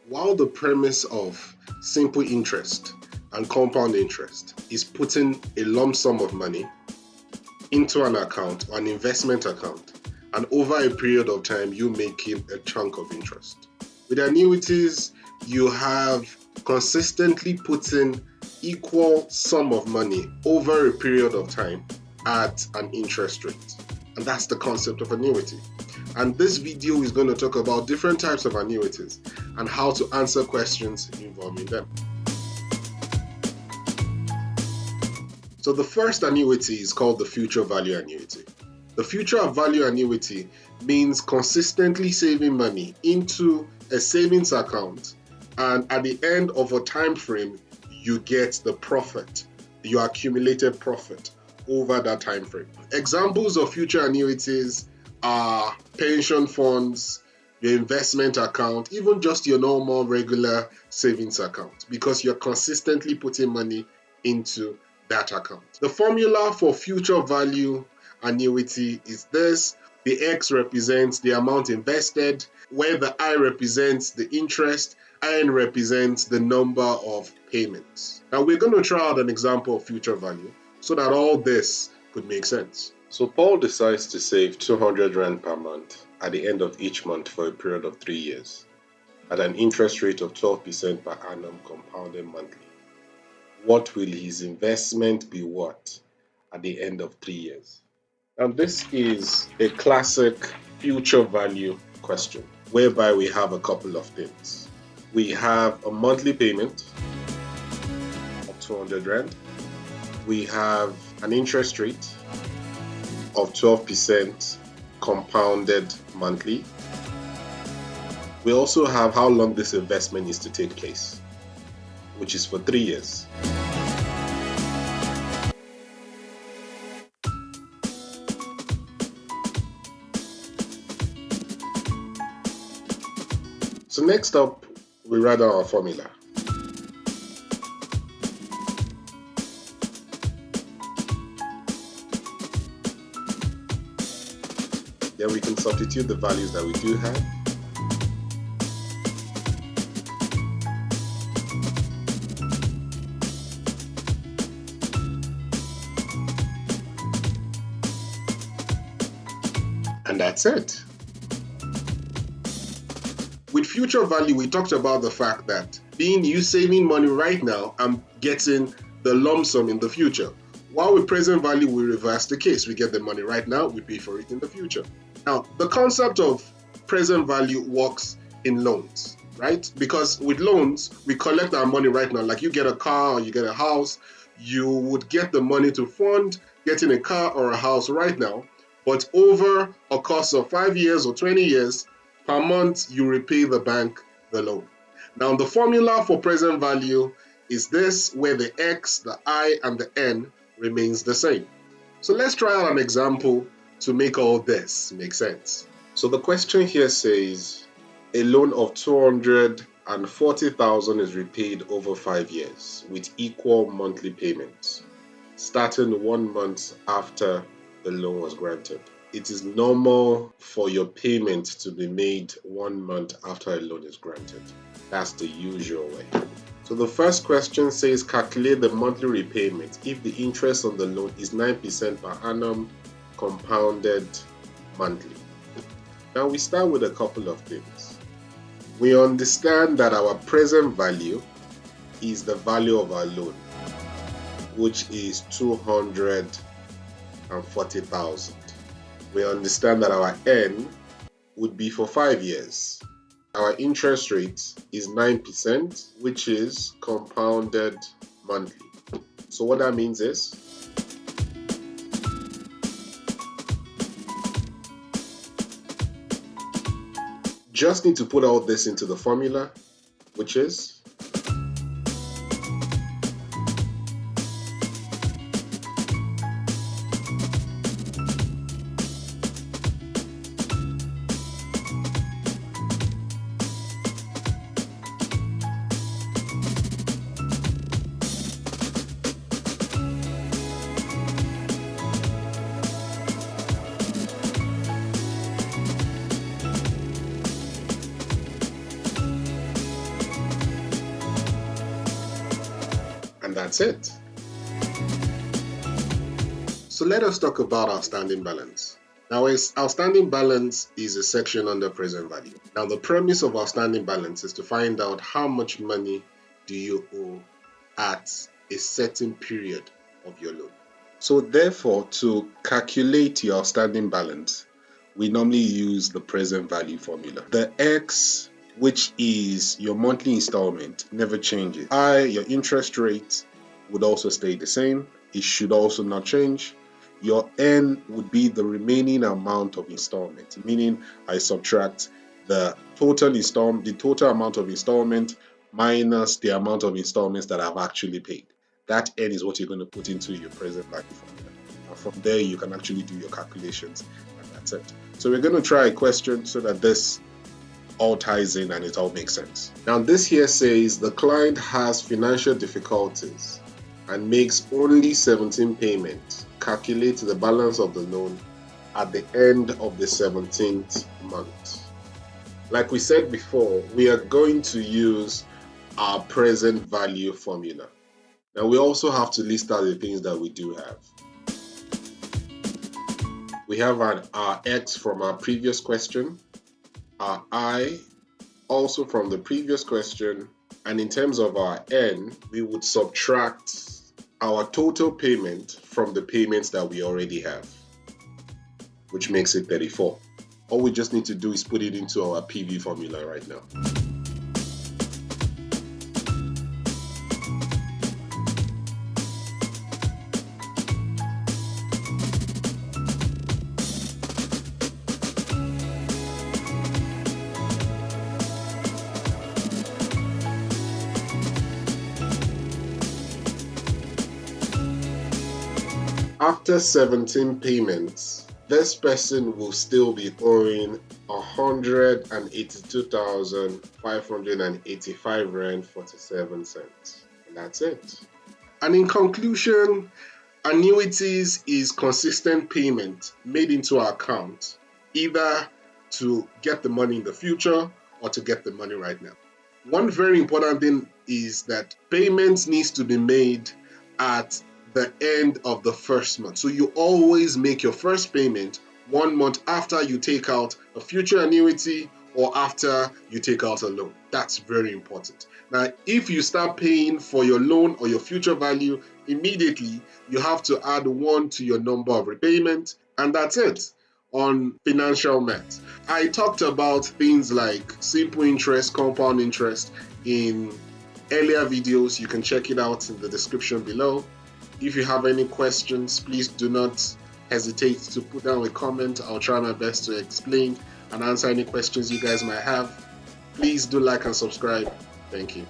While the premise of simple interest and compound interest is putting a lump sum of money into an account or an investment account, and over a period of time, you making a chunk of interest. With annuities, you have consistently putting equal sum of money over a period of time at an interest rate. And that's the concept of annuity. And this video is going to talk about different types of annuities and how to answer questions involving them. So the first annuity is called the future value annuity. The future value annuity means consistently saving money into a savings account, and at the end of a time frame, you get the profit, your accumulated profit over that time frame. Examples of future annuities are pension funds, your investment account, even just your normal regular savings account, because you're consistently putting money into that account. The formula for future value annuity is this. The X represents the amount invested, where the I represents the interest, N represents the number of payments. Now we're going to try out an example of future value so that all this could make sense. So Paul decides to save 200 Rand per month at the end of each month for a period of 3 years at an interest rate of 12% per annum compounded monthly. What will his investment be worth at the end of 3 years? And this is a classic future value question, whereby we have a couple of things. We have a monthly payment of 200 Rand. We have an interest rate of 12% compounded monthly. We also have how long this investment is to take place, which is for 3 years. So next up, we write down our formula. Then we can substitute the values that we do have. And that's it. With future value, we talked about the fact that being you saving money right now and getting the lump sum in the future. While with present value, we reverse the case. We get the money right now, we pay for it in the future. Now, the concept of present value works in loans, right? Because with loans, we collect our money right now. Like you get a car or you get a house, you would get the money to fund getting a car or a house right now. But over a course of 5 years or 20 years, per month, you repay the bank the loan. Now, the formula for present value is this, where the X, the I, and the N remains the same. So let's try out an example to make all this make sense. So the question here says, a loan of 240,000 is repaid over 5 years with equal monthly payments, starting 1 month after the loan was granted. It is normal for your payment to be made 1 month after a loan is granted. That's the usual way. So the first question says calculate the monthly repayment if the interest on the loan is 9% per annum compounded monthly. Now we start with a couple of things. We understand that our present value is the value of our loan, which is 240,000. We understand that our N would be for 5 years. Our interest rate is 9%, which is compounded monthly. So what that means is, just need to put all this into the formula, which is And that's it. So let us talk about outstanding balance. Now, outstanding balance is a section under present value. Now, the premise of outstanding balance is to find out how much money do you owe at a certain period of your loan. So therefore, to calculate your outstanding balance, we normally use the present value formula. The X, which is your monthly installment, never changes. Your interest rate would also stay the same. It should also not change. Your N would be the remaining amount of installment, meaning I subtract the total amount of installment minus the amount of installments that I've actually paid. That N is what you're going to put into your present value formula. And from there, you can actually do your calculations, and that's it. So we're going to try a question so that this all ties in and it all makes sense. Now, this here says the client has financial difficulties and makes only 17 payments. Calculate the balance of the loan at the end of the 17th month. Like we said before, we are going to use our present value formula. Now, we also have to list out the things that we do have. We have our X from our previous question, our I also from the previous question, and in terms of our N, we would subtract our total payment from the payments that we already have, which makes it 34. All we just need to do is put it into our PV formula right now. After 17 payments, this person will still be owing 182,585 Rand 47 cents. And that's it. And in conclusion, annuities is consistent payment made into our account, either to get the money in the future or to get the money right now. One very important thing is that payments needs to be made at the end of the first month. So you always make your first payment 1 month after you take out a future annuity or after you take out a loan. That's very important. Now, if you start paying for your loan or your future value immediately, you have to add 1 to your number of repayment, and that's it on financial math. I talked about things like simple interest, compound interest in earlier videos. You can check it out in the description below. If you have any questions, please do not hesitate to put down a comment. I'll try my best to explain and answer any questions you guys might have. Please do like and subscribe. Thank you.